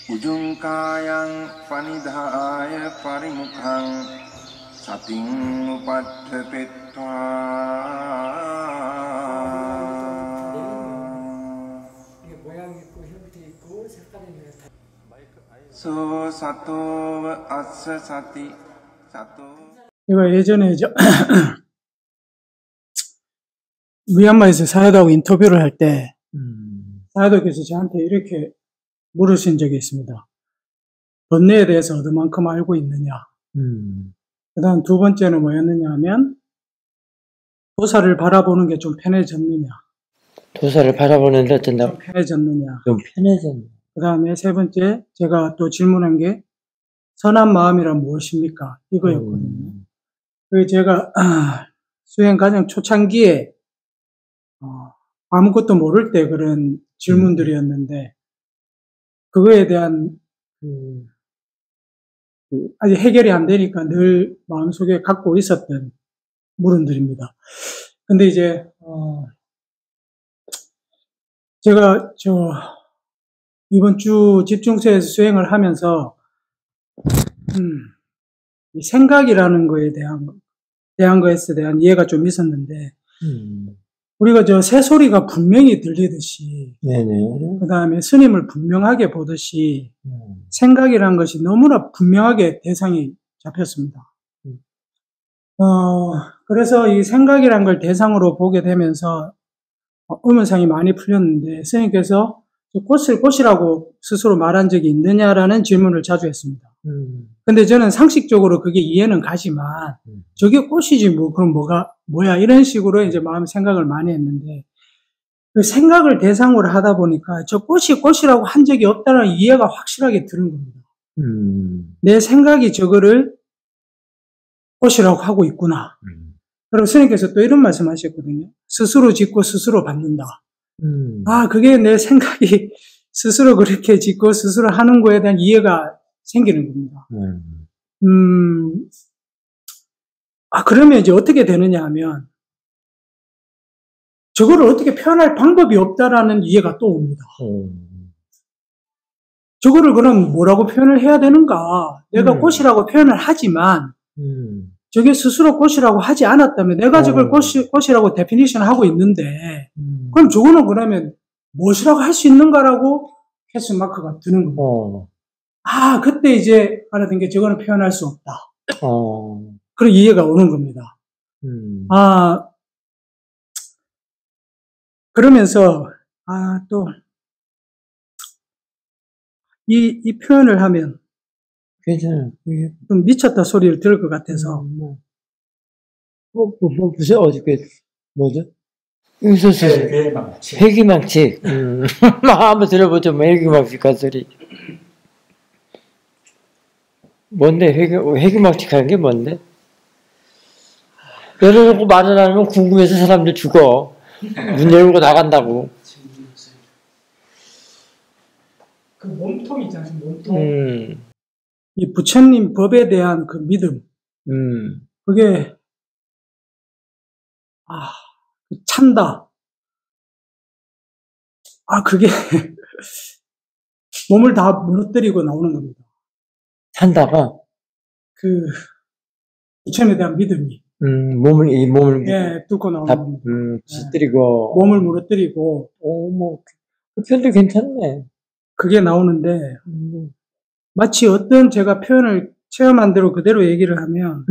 우중가양 파니다야 파리무캉 사팅 우파트페타 모양이 있고 형태 있고 색깔이 있는 소 사토 아스 사티 사토. 제가 예전에 미얀마에서 사야도하고 인터뷰를 할 때 사야도께서 저한테 이렇게 물으신 적이 있습니다. 번뇌에 대해서 어느만큼 알고 있느냐. 그 다음 두 번째는 뭐였느냐 하면 도사를 바라보는 게 좀 편해졌느냐. 도사를 바라보는데 어쩐다고? 좀 편해졌느냐. 좀 편해졌네. 그 다음에 세 번째 제가 또 질문한 게 선한 마음이란 무엇입니까? 이거였거든요. 그래서 제가 수행 가장 초창기에 아무것도 모를 때 그런 질문들이었는데 그거에 대한 아직 해결이 안 되니까 늘 마음속에 갖고 있었던 물음들입니다. 근데 이제 제가 이번 주 집중세에서 수행을 하면서 이 생각이라는 거에 대한 것에 대한 이해가 좀 있었는데 우리가 새소리가 분명히 들리듯이 네네. 그 다음에 스님을 분명하게 보듯이 생각이라는 것이 너무나 분명하게 대상이 잡혔습니다. 그래서 이 생각이라는 걸 대상으로 보게 되면서 의문상이 많이 풀렸는데 스님께서 꽃이라고 스스로 말한 적이 있느냐라는 질문을 자주 했습니다. 근데 저는 상식적으로 그게 이해는 가지만 저게 꽃이지 뭐 그럼 뭐야 이런 식으로 이제 마음 생각을 많이 했는데 그 생각을 대상으로 하다 보니까 저 꽃이 꽃이라고 한 적이 없다는 이해가 확실하게 드는 겁니다. 내 생각이 저거를 꽃이라고 하고 있구나. 그리고 스님께서 또 이런 말씀 하셨거든요. 스스로 짓고 스스로 받는다. 그게 내 생각이 스스로 그렇게 짓고 스스로 하는 거에 대한 이해가 생기는 겁니다. 그러면 이제 어떻게 되느냐 하면, 저거를 어떻게 표현할 방법이 없다라는 이해가 또 옵니다. 저거를 그럼 뭐라고 표현을 해야 되는가? 내가 꽃이라고 표현을 하지만, 저게 스스로 꽃이라고 하지 않았다면, 내가 저걸 꽃이라고 데피니션 하고 있는데, 그럼 저거는 그러면 무엇이라고 할 수 있는가라고 퀘스천 마크가 드는 겁니다. 그때 이제 알아듣는 게 저거는 표현할 수 없다. 그런 이해가 오는 겁니다. 그러면서, 또, 이 표현을 하면, 괜찮아요. 좀 미쳤다 소리를 들을 것 같아서. 무슨, 어저께, 뭐죠? 있었어요. 회기망측. 한번 들어보죠, 뭐, 회기망측 한 소리. 뭔데, 회기망측 하는 게 뭔데? 열어놓고 말을 안 하면 궁금해서 사람들 죽어. 문 열고 나간다고. 그 몸통 있지 않습니까? 몸통. 이 부처님 법에 대한 그 믿음. 그게, 찬다. 그게, 몸을 다 무너뜨리고 나오는 겁니다. 찬다가? 부처님에 대한 믿음이. 몸을. 예, 뚫고 나오는 겁니다. 부서뜨리고. 몸을 무너뜨리고. 그 표현도 괜찮네. 그게 나오는데, 마치 어떤 제가 표현을 체험한 대로 그대로 얘기를 하면,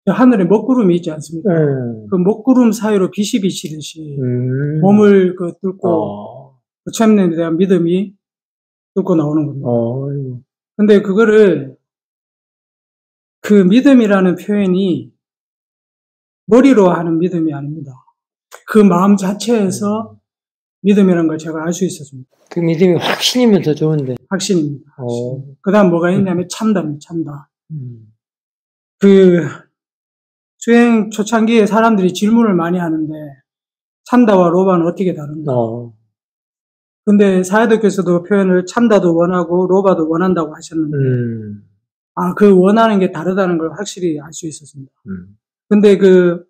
하늘에 먹구름이 있지 않습니까? 그 먹구름 사이로 빛이 비치듯이 몸을 뚫고 부처님에 대한 믿음이 뚫고 나오는 겁니다. 근데 그거를 그 믿음이라는 표현이 머리로 하는 믿음이 아닙니다. 그 마음 자체에서 믿음이라는 걸 제가 알 수 있었습니다. 그 믿음이 확신이면 더 좋은데. 확신입니다. 그 다음 뭐가 있냐면 참다입니다. 참다. 수행 초창기에 사람들이 질문을 많이 하는데 참다와 로바는 어떻게 다른가? 근데 사야도께서도 표현을 참다도 원하고 로바도 원한다고 하셨는데 그 원하는 게 다르다는 걸 확실히 알 수 있었습니다. 근데 그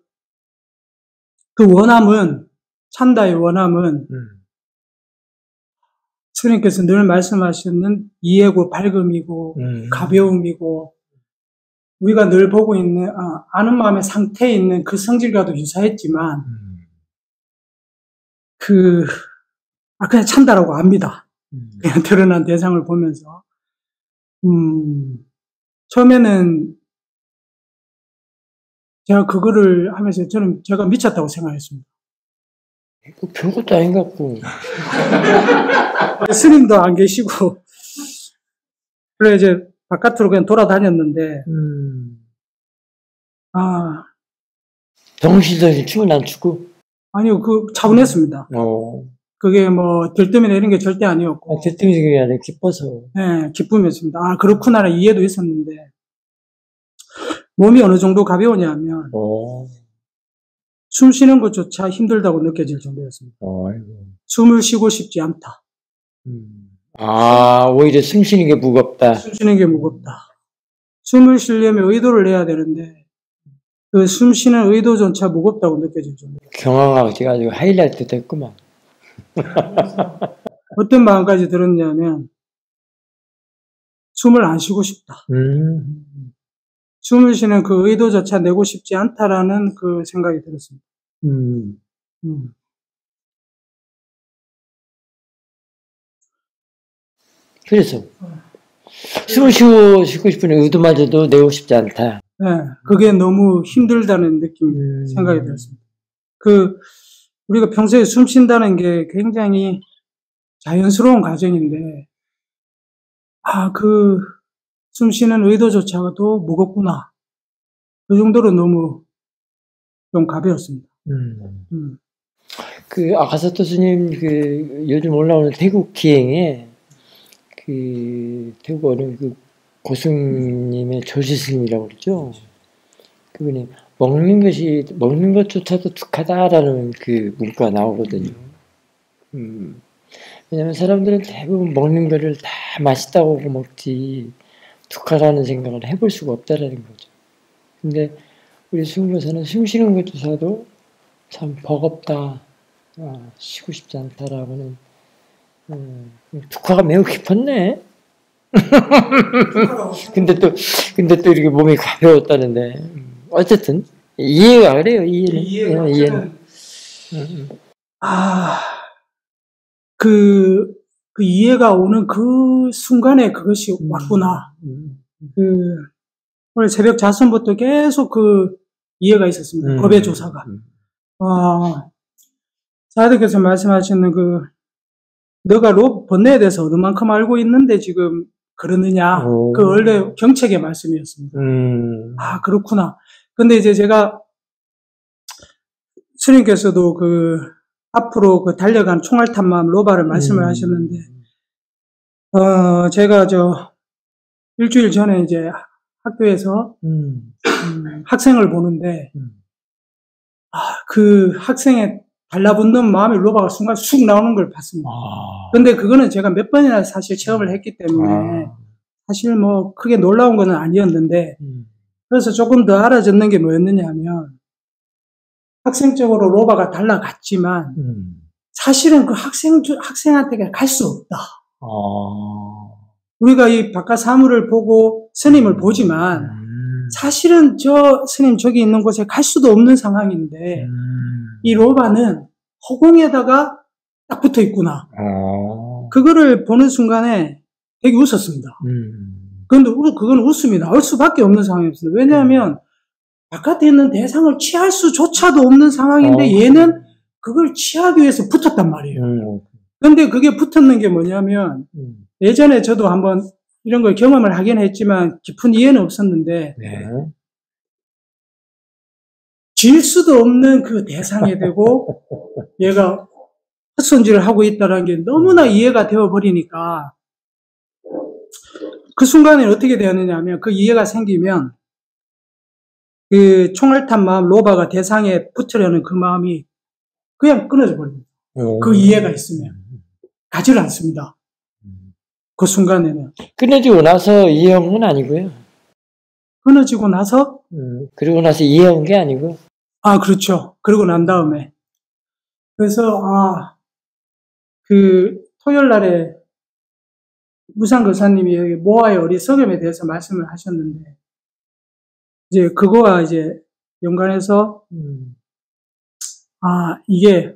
원함은 참다의 원함은 스님께서 늘 말씀하시는 이해고 밝음이고 가벼움이고 우리가 늘 보고 있는 아는 마음의 상태에 있는 그 성질과도 유사했지만 그냥 찬다라고 압니다. 그냥 드러난 대상을 보면서 처음에는 제가 그거를 하면서 제가 미쳤다고 생각했습니다. 별것도 아닌 것 같고. 스님도 안 계시고 그래 이제 바깥으로 그냥 돌아다녔는데 정신적인 춤은 안 추고? 아니요, 차분했습니다. 그게 뭐 들뜨미나 이런 게 절대 아니었고. 들뜨미가 아니라 기뻐서. 네, 기쁨이었습니다. 그렇구나라는 이해도 있었는데 몸이 어느 정도 가벼우냐면 숨 쉬는 것조차 힘들다고 느껴질 정도였습니다. 숨을 쉬고 싶지 않다. 오히려 숨 쉬는 게 무겁다. 숨 쉬는 게 무겁다. 숨을 쉬려면 의도를 해야 되는데 그 숨 쉬는 의도조차 무겁다고 느껴질 정도. 경황하고 제가 아주 하이라이트 됐구만. 어떤 마음까지 들었냐면 숨을 안 쉬고 싶다. 숨을 쉬는 그 의도조차 내고 싶지 않다라는 그 생각이 들었습니다. 그래서 숨을 쉬고 싶은 의도마저도 내고 싶지 않다. 네, 그게 너무 힘들다는 느낌이 생각이 들었습니다. 우리가 평소에 숨 쉰다는 게 굉장히 자연스러운 과정인데, 숨 쉬는 의도조차도 무겁구나. 그 정도로 너무 좀 가벼웠습니다. 아카사토 스님, 요즘 올라오는 태국 기행에, 태국 어느 고승님의 조지스님이라고 그러죠. 그분이 먹는 것조차도 툭하다라는 그 문구가 나오거든요. 왜냐면 사람들은 대부분 먹는 거를 다 맛있다고 먹지, 툭하다는 생각을 해볼 수가 없다라는 거죠. 근데 우리 수행보사는 숨 쉬는 것조차도 참 버겁다, 쉬고 싶지 않다라고는, 툭하가 매우 깊었네. 근데 또 이렇게 몸이 가벼웠다는데, 어쨌든, 이해가 그래요, 이해는. 그 이해가 오는 그 순간에 그것이 왔구나. 오늘 새벽 자선부터 계속 그 이해가 있었습니다. 법의 조사가. 사야드께서 말씀하시는 너가 번뇌에 대해서 어느만큼 알고 있는데 지금 그러느냐. 원래 경책의 말씀이었습니다. 그렇구나. 근데 이제 제가 스님께서도 앞으로 달려간 총알탄 마음 로바를 말씀을 하셨는데, 제가 일주일 전에 이제 학교에서, 학생을 보는데, 그 학생의 달라붙는 마음의 로바가 순간 쑥 나오는 걸 봤습니다. 근데 그거는 제가 몇 번이나 사실 체험을 했기 때문에, 사실 뭐 크게 놀라운 건 아니었는데, 그래서 조금 더 알아졌는 게 뭐였느냐 하면, 학생적으로 로바가 달라갔지만, 사실은 그 학생한테 갈 수 없다. 우리가 이 바깥 사물을 보고 스님을 보지만, 사실은 스님 저기 있는 곳에 갈 수도 없는 상황인데, 이 로바는 허공에다가 딱 붙어 있구나. 그거를 보는 순간에 되게 웃었습니다. 그런데 그건 웃음이 나올 수밖에 없는 상황이었습니다. 왜냐하면, 바깥에 있는 대상을 취할 수조차도 없는 상황인데 얘는 그걸 취하기 위해서 붙었단 말이에요. 그런데 그게 붙었는 게 뭐냐면 예전에 저도 한번 이런 걸 경험을 하긴 했지만 깊은 이해는 없었는데 질 수도 없는 그 대상에 대고 얘가 헛손질을 하고 있다는 게 너무나 이해가 되어버리니까 그 순간에 어떻게 되었느냐 하면 그 이해가 생기면 그 총알탄 마음 로바가 대상에 붙으려는 그 마음이 그냥 끊어져 버립니다. 그 이해가 있으면 가지를 않습니다. 그 순간에는 끊어지고 나서 이해한 건 아니고요. 끊어지고 나서 그리고 나서 이해한 게 아니고 그렇죠. 그러고 난 다음에 그래서 토요일 날에 무상 거사님이 여기 모아의 어리석음에 대해서 말씀을 하셨는데, 이제 그거와 이제 연관해서, 이게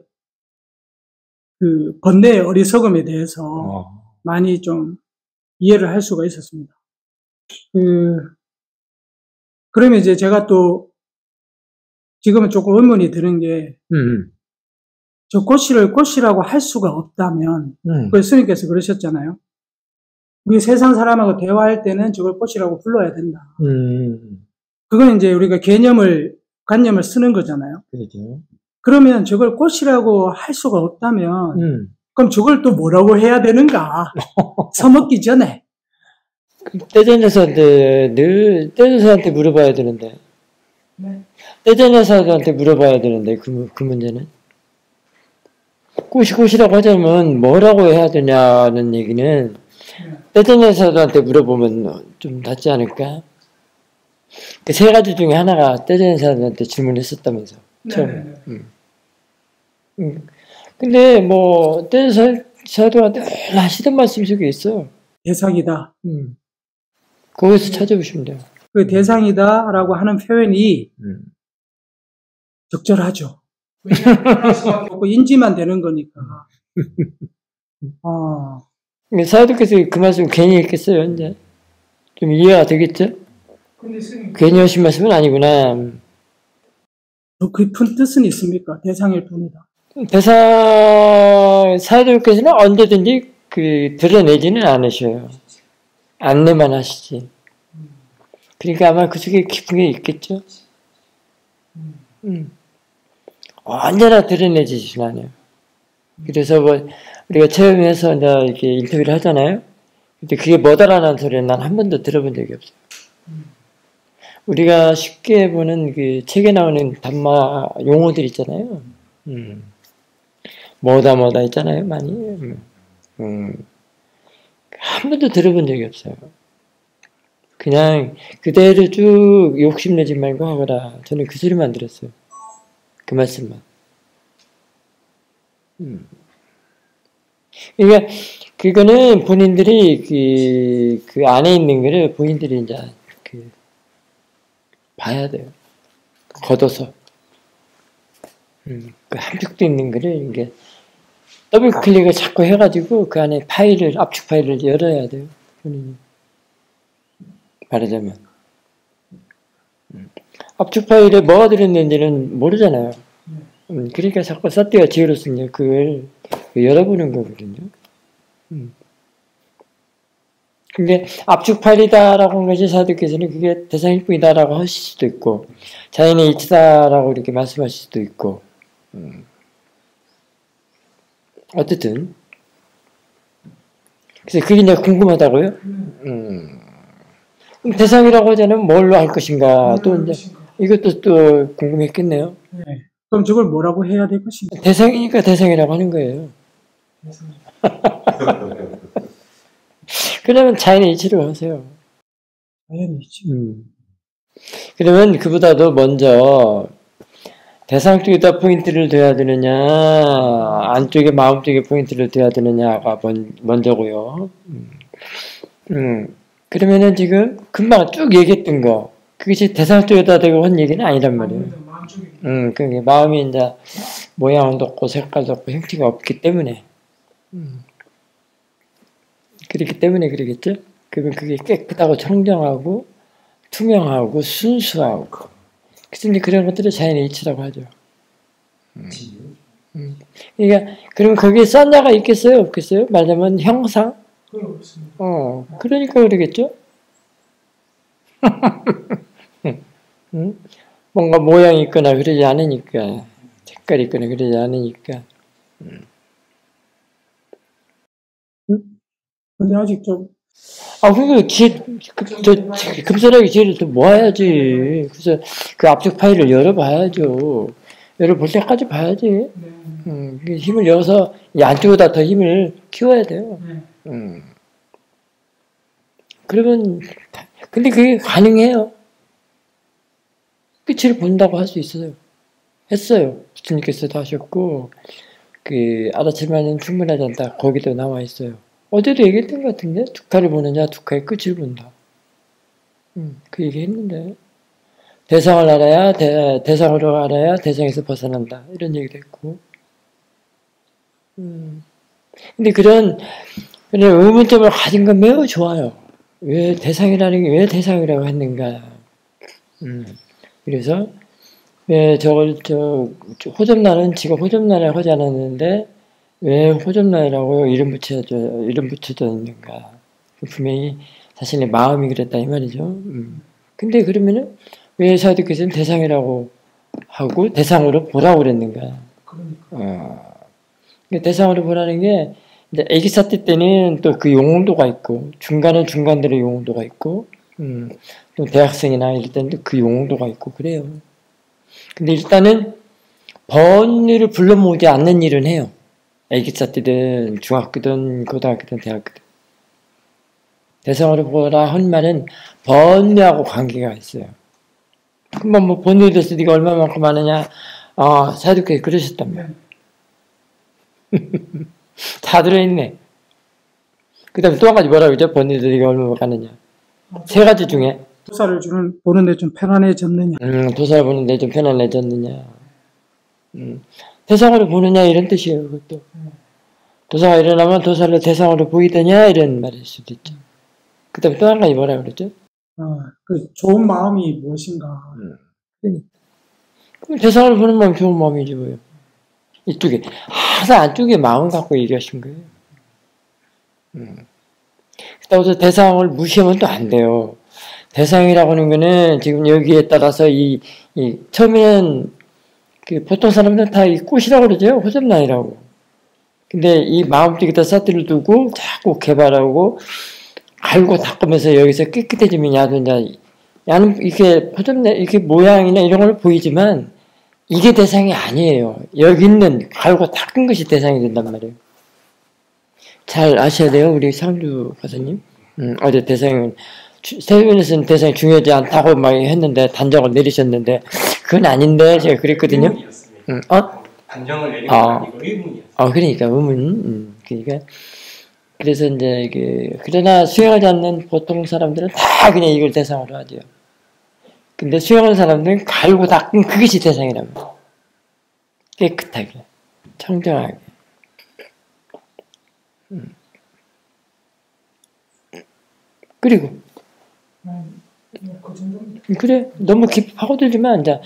그 번뇌의 어리석음에 대해서 많이 좀 이해를 할 수가 있었습니다. 그러면 이제 제가 또 지금은 조금 의문이 드는 게, 저 꽃씨를 꽃씨라고 할 수가 없다면, 그 스님께서 그러셨잖아요. 우리 세상 사람하고 대화할 때는 저걸 꽃이라고 불러야 된다. 그건 이제 우리가 관념을 쓰는 거잖아요. 그렇죠. 그러면 저걸 꽃이라고 할 수가 없다면, 그럼 저걸 또 뭐라고 해야 되는가? 서먹기 전에. 떼전여사한테 물어봐야 되는데. 네. 떼전여사한테 물어봐야 되는데, 그 문제는. 꽃이라고 하자면 뭐라고 해야 되냐는 얘기는 떼전여사한테 물어보면 좀 낫지 않을까? 그 세 가지 중에 하나가 떼전여사한테 질문했었다면서. 처음에. 근데 뭐 떼전여사도 늘 하시던 말씀 속에 있어요. 대상이다. 거기서 찾아보시면 돼요. 그 대상이다라고 하는 표현이 적절하죠. 인지만 되는 거니까. 사도께서 그 말씀 괜히 했겠어요, 이제. 좀 이해가 되겠죠? 괜히 하신 말씀은 아니구나. 더 깊은 뜻은 있습니까? 대상일 뿐이다. 사도께서는 언제든지 드러내지는 않으셔요. 안내만 하시지. 그러니까 아마 그 속에 깊은 게 있겠죠? 언제나 드러내지진 않아요. 그래서 우리가 체험해서 이제 이렇게 인터뷰를 하잖아요. 근데 그게 뭐다라는 소리는 난 한 번도 들어본 적이 없어요. 우리가 쉽게 보는 그 책에 나오는 담마 용어들 있잖아요. 뭐다 있잖아요, 많이. 한 번도 들어본 적이 없어요. 그냥 그대로 쭉 욕심내지 말고 하거라. 저는 그 소리만 들었어요. 그 말씀만. 그러니까 그거는 본인들이 그 안에 있는 거를 본인들이 이제 봐야 돼요. 걷어서. 그 함축돼 있는 거를 이게 더블 클릭을 자꾸 해가지고 그 안에 압축 파일을 열어야 돼요. 본인이. 말하자면. 압축 파일에 뭐가 들었는지는 모르잖아요. 그러니까 자꾸 사띠가 지으로서는 그걸 열어보는 거거든요. 근데 압축 파일이다라고 하는 것이 사도께서는 그게 대상일 뿐이다라고 하실 수도 있고, 자연의 이치다라고 이렇게 말씀하실 수도 있고, 어쨌든. 그래서 그게 이제 궁금하다고요? 대상이라고 하자면 뭘로 할 것인가, 또 이제, 이것도 또 궁금했겠네요. 네. 그럼 저걸 뭐라고 해야 될 것인가? 대상이니까 대상이라고 하는 거예요. 그러면 자연의 이치로 하세요. 자연의 이치. 그러면 그보다도 먼저 대상 쪽에다 포인트를 둬야 되느냐, 안쪽에 마음 쪽에 포인트를 둬야 되느냐가 먼저고요. 그러면은 지금 금방 쭉 얘기했던 거, 그것이 대상 쪽에다 대고 한 얘기는 아니란 말이에요. 그게 마음이 이제 모양도 없고 색깔도 없고 형태가 없기 때문에. 그렇기 때문에 그러겠죠? 그러면 그게 깨끗하고 청정하고 투명하고 순수하고. 그래서 이제 그런 것들을 자연의 이치라고 하죠. 그러니까, 그럼 거기에 싼자가 있겠어요? 없겠어요? 말하자면 형상? 그건 없습니다. 그러니까 그러겠죠? 뭔가 모양이 있거나 그러지 않으니까, 색깔이 있거나 그러지 않으니까. 근데 아직 좀. 금손하게 지혜를 또 모아야지. 그래서 그 압축 파일을 열어봐야죠. 열어볼 때까지 봐야지. 힘을 넣어서 이 안쪽보다 더 힘을 키워야 돼요. 그러면, 근데 그게 가능해요. 끝을 본다고 할 수 있어요. 했어요. 부처님께서도 하셨고, 알아채면 충분하지 않다. 거기도 나와 있어요. 어제도 얘기했던 것 같은데 두카를 보느냐 두카의 끝을 본다. 그 얘기했는데 대상을 알아야 대상으로 알아야 대상에서 벗어난다 이런 얘기도 했고. 근데 그런 의문점을 가진 건 매우 좋아요. 왜 대상이라는 게 왜 대상이라고 했는가? 그래서 왜 호접란은 지가 호접란이라고 하지 않았는데 왜 호접란이라고 이름 붙여졌는가? 분명히 자신의 마음이 그랬다 이 말이죠. 근데 그러면은 왜 사도께서는 대상이라고 하고 대상으로 보라고 그랬는가? 대상으로 보라는 게 이제 애기사티 때는 또 그 용도가 있고 중간대로 용도가 있고 또 대학생이나 이럴 때는 그 용도가 있고 그래요. 근데 일단은 번뇌를 불러 모으지 않는 일은 해요. 애기사티든 중학교든 고등학교든 대학교든 대상으로 보라 한 말은 번뇌하고 관계가 있어요. 그럼 뭐 번뇌에 대해서 네가 얼마만큼 아느냐? 사도께서 그러셨다며. 다 들어있네. 그 다음에 또 한 가지 뭐라고 그러죠? 번뇌에 대해서 네가 얼마만큼 아느냐? 세 가지 중에 도사를 보는데 좀 편안해졌느냐? 도사를 보는데 좀 편안해졌느냐? 대상으로 보느냐 이런 뜻이에요. 그것도 도사가 일어나면 도사를 대상으로 보이더냐 이런 말일 수도 있죠. 그 다음에 또 한 가지 뭐라고 그러죠? 그 좋은 마음이 무엇인가? 그럼 대상으로 보는 마음이 좋은 마음이지 뭐예요. 이쪽에 항상 안쪽에 마음 갖고 얘기하신 거예요. 그렇다고 해서 대상을 무시하면 또 안 돼요. 대상이라고 하는 거는 지금 여기에 따라서 처음에는 보통 사람들은 다 이 꽃이라고 그러죠. 호접란이라고. 근데 이 마음속에다 사티를 두고 자꾸 개발하고 갈고 닦으면서 여기서 깨끗해지면 야는 이렇게 모양이나 이런 걸 보이지만 이게 대상이 아니에요. 여기 있는 갈고 닦은 것이 대상이 된단 말이에요. 잘 아셔야 돼요, 우리 상주 가사님. 어제 대상은 세면에서는 대상이 중요하지 않다고 막 했는데 단정을 내리셨는데 그건 아닌데 제가 그랬거든요. 단정을 내린 건 아니고 의문이었어요. 그러니까 의문. 그러니까 그래서 이제 그러나 수행하지 않는 보통 사람들은 다 그냥 이걸 대상으로 하죠. 근데 수행하는 사람들은 갈고 닦은 그것이 대상이랍니다. 깨끗하게, 청정하게. 그리고 그래 너무 깊이 파고들지만 이제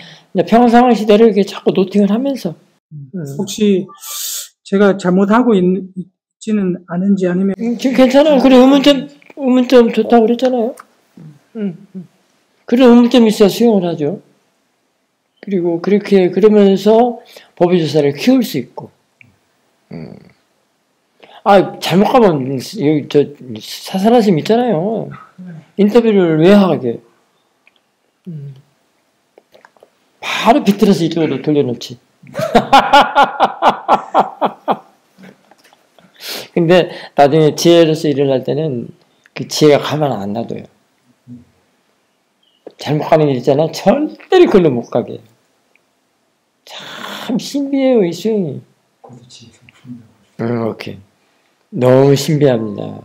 평상시 시대를 이렇게 자꾸 노팅을 하면서 혹시 제가 잘못하고 있지는 않은지 아니면 지금 괜찮아요. 그래 의문점 좋다고 그랬잖아요. 그런 의문점이 있어야 수용을 하죠. 그리고 그렇게 그러면서 법의 조사를 키울 수 있고. 잘못 가면 여기 사산하심 있잖아요. 인터뷰를 왜 하게? 바로 비틀어서 이쪽으로 돌려놓지. 근데 나중에 지혜로서 일어날 때는 그 지혜가 가만 안 놔둬요. 잘못 가는 일 있잖아. 절대로 그걸로 못 가게. 참 신비해요, 이 수행이. 오케이. 너무 신비합니다.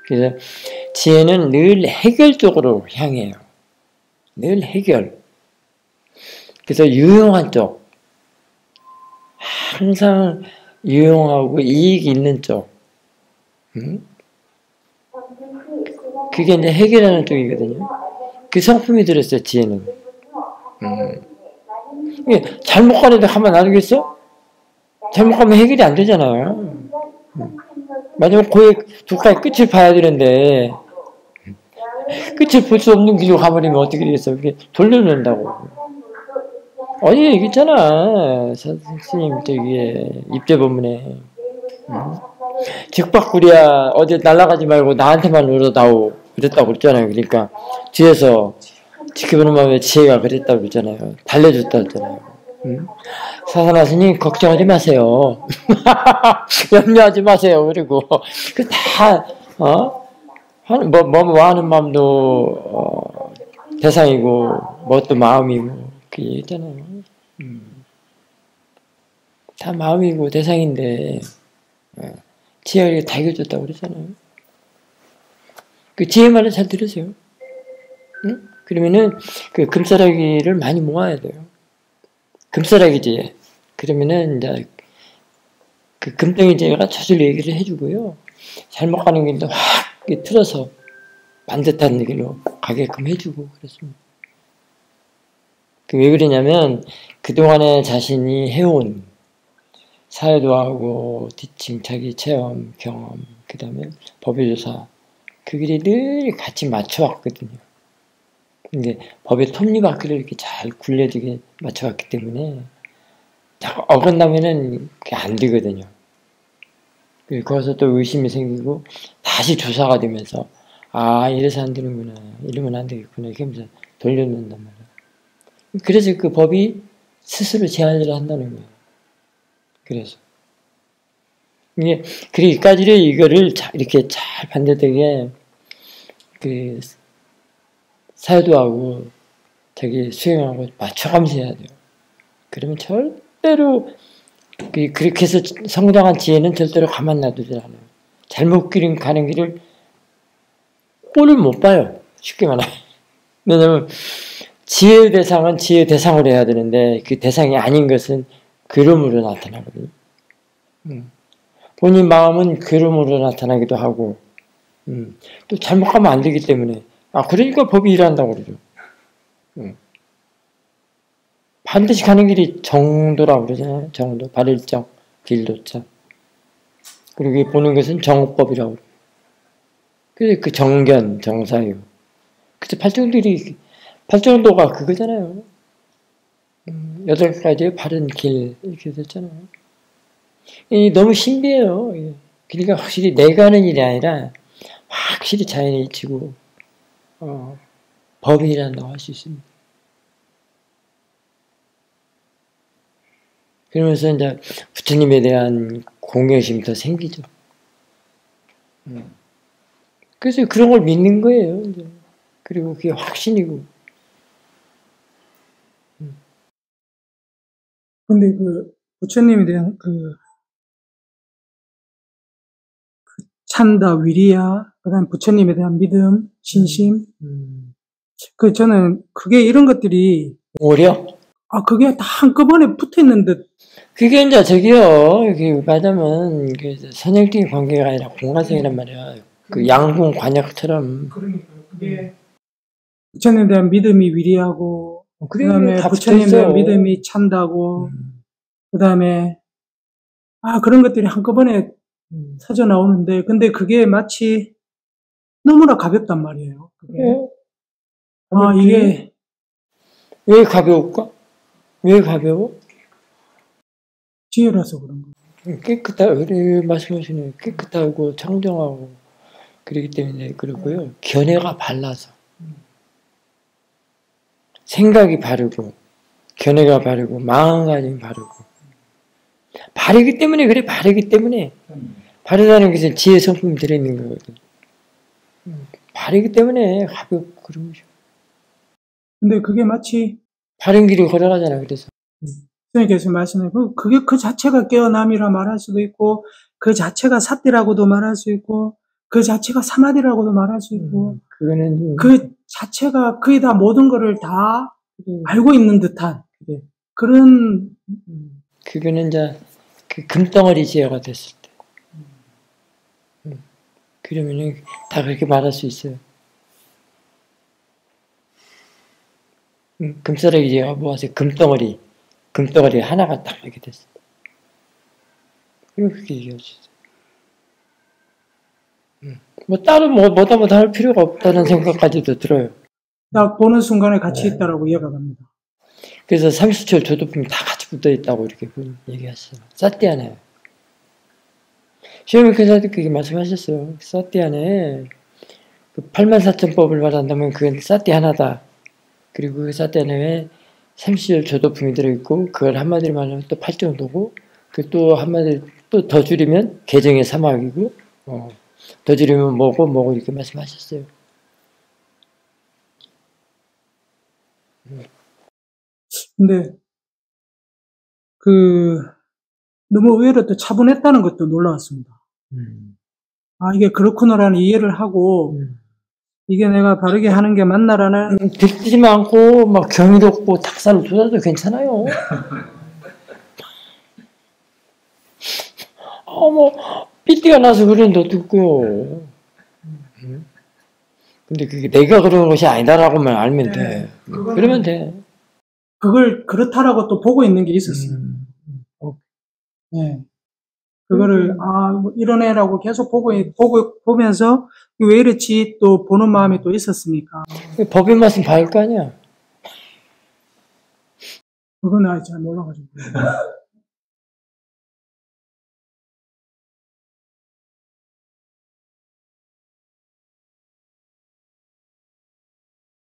그래서 지혜는 늘 해결 쪽으로 향해요. 늘 해결. 그래서 유용한 쪽. 항상 유용하고 이익이 있는 쪽. 그게 이제 해결하는 쪽이거든요. 그 성품이 들었어요, 지혜는. 잘못 가는데 가만 놔두겠어? 잘못 가면 해결이 안 되잖아요. 마지막 두카의 끝을 봐야 되는데, 끝을 볼 수 없는 길로 가버리면 어떻게 되겠어? 그게 돌려놓는다고. 어디 얘기했잖아. 스님, 입제본문에. 즉박구리야, 어디 날아가지 말고 나한테만 울어다오. 그랬다고 그랬잖아요. 그러니까, 뒤에서 지켜보는 마음에 지혜가 그랬다고 그랬잖아고 달래줬다고 했잖아요. 사사나 스님, 걱정하지 마세요. 염려하지 마세요. 그리고, 뭐 하는 마음도, 대상이고, 뭣도 마음이고, 그 얘기잖아요. 다 마음이고 대상인데, 지혜가 이렇게 다 이겨줬다고 그러잖아요. 그 지혜 말을 잘 들으세요. 응? 그러면은 그 금싸라기를 많이 모아야 돼요. 금싸라기 지혜. 그러면은 이제 그 금덩이 지혜가 저절로 얘기를 해주고요. 잘못 가는 길도 확 틀어서 반듯한 길로 가게끔 해주고 그렇습니다. 왜 그러냐면 그동안에 자신이 해온 사회도하고 티칭, 자기 체험, 경험, 그 다음에 법의조사 그 길이 늘 같이 맞춰왔거든요. 근데 법의 톱니바퀴를 이렇게 잘 굴려지게 맞춰왔기 때문에 자꾸 어긋나면은 그게 안 되거든요. 거기서 또 의심이 생기고 다시 조사가 되면서 아 이래서 안 되는구나, 이러면 안 되겠구나 이렇게 하면서 돌려놓는단 말이에요. 그래서 그 법이 스스로 제한을 한다는 거예요. 그래서 이게 그러기까지를 이거를 이렇게 잘 반듯하게 그 사유도하고 자기 수행하고 맞춰가면서 해야 돼요. 그러면 절대로 그렇게 해서 성장한 지혜는 절대로 가만 놔두지 않아요. 잘못 가는 길을 꼴을 못 봐요. 쉽게 말하면. 왜냐면 지혜의 대상은 지혜의 대상으로 해야 되는데 그 대상이 아닌 것은 그름으로 나타나거든요. 본인 마음은 그름으로 나타나기도 하고 또 잘못하면 안 되기 때문에 그러니까 법이 일한다고 그러죠. 반드시 가는 길이 정도라고 그러잖아요. 정도, 발일정, 길도자. 그리고 보는 것은 정법이라고 그래요. 그래서 그 정견, 정사유. 그래서 팔정도가 그거잖아요. 8가지의 바른 길 이렇게 됐잖아요. 너무 신비해요. 그러니까 확실히 내가 하는 일이 아니라 확실히 자연의 이치고 법이 일한다고 할 수 있습니다. 그러면서 이제 부처님에 대한 공경심이 더 생기죠. 그래서 그런 걸 믿는 거예요. 이제. 그리고 그게 확신이고. 근데 그 부처님에 대한 그 찬다, 위리야, 그다음 부처님에 대한 믿음, 신심. 저는 그게 이런 것들이 오려? 그게 다 한꺼번에 붙어 있는 듯. 그게 이제 저기요, 이게 말하자면 선형적인 관계가 아니라 공간성이란 말이야. 그 양궁 관역처럼. 그러니까 그게 부처님에 대한 믿음이 위리하고, 그다음에 부처님에 대한 믿음이 찬다고, 그다음에 그런 것들이 한꺼번에 터져 나오는데, 근데 그게 마치 너무나 가볍단 말이에요. 그게. 이게 왜 가벼울까? 왜 가벼워? 지혜라서 그런 거예요. 우리 말씀하시는 깨끗하고 청정하고 그렇기 때문에 그렇고요. 견해가 발라서 생각이 바르고 견해가 바르고 마음가짐이 바르고 바르기 때문에 그래. 바르기 때문에 바르다는 것은 지혜 성품이 들어있는 거거든. 바르기 때문에 가볍고 그런 거죠. 근데 그게 마치 바른 길을 걸어가잖아. 그래서 선생님께서 말씀해 그게 그 자체가 깨어남이라 말할 수도 있고 그 자체가 사띠라고도 말할 수 있고 그 자체가 사마디라고도 말할 수 있고 그거는 그 자체가 거의 다 모든 거를 다 알고 있는 듯한 그런 그거는 이제 그 금덩어리 지혜가 됐을 때 그러면은 다 그렇게 말할 수 있어요. 금싸라기 지혜가 모아서 금덩어리 하나가 딱 이렇게 됐어. 그리고 그렇게 얘기할 수 있어요. 뭐 따로 뭐다 할 필요가 없다는 생각까지도 들어요. 딱 보는 순간에 같이 있다라고 이해가 갑니다. 그래서 30초 조도품이 다 같이 붙어 있다고 이렇게 얘기하시잖아요. 사띠아네. 시오미께서도 그렇게 말씀하셨어요. 사띠아네. 그 84,000법을 말한다면 그건 사띠 하나다. 그리고 그 사띠아네에 30절 조도품이 들어있고 그걸 한마디로 말하면 또 8정도고 그 또 한마디로 또 더 줄이면 개정의 사막이고 더 줄이면 뭐고 이렇게 말씀하셨어요. 근데 너무 의외로 또 차분했다는 것도 놀라웠습니다. 아, 이게 그렇구나라는 이해를 하고, 이게 내가 바르게 하는 게 맞나라는. 들지도 않고, 막 경의도 없고, 닭살을 돋아도 괜찮아요. 삐띠가 나서 그러는데 어떡해요. 근데 그게 내가 그러는 것이 아니다라고만 알면 돼. 그러면 돼. 그걸 그렇다라고 또 보고 있는 게 있었어요. 네. 그거를, 뭐 이런 애라고 계속 보면서, 왜 이렇지 또 보는 마음이 또 있었으니까. 법의 맛은 봐야 할 거 아니야. 그건 잘 몰라가지고.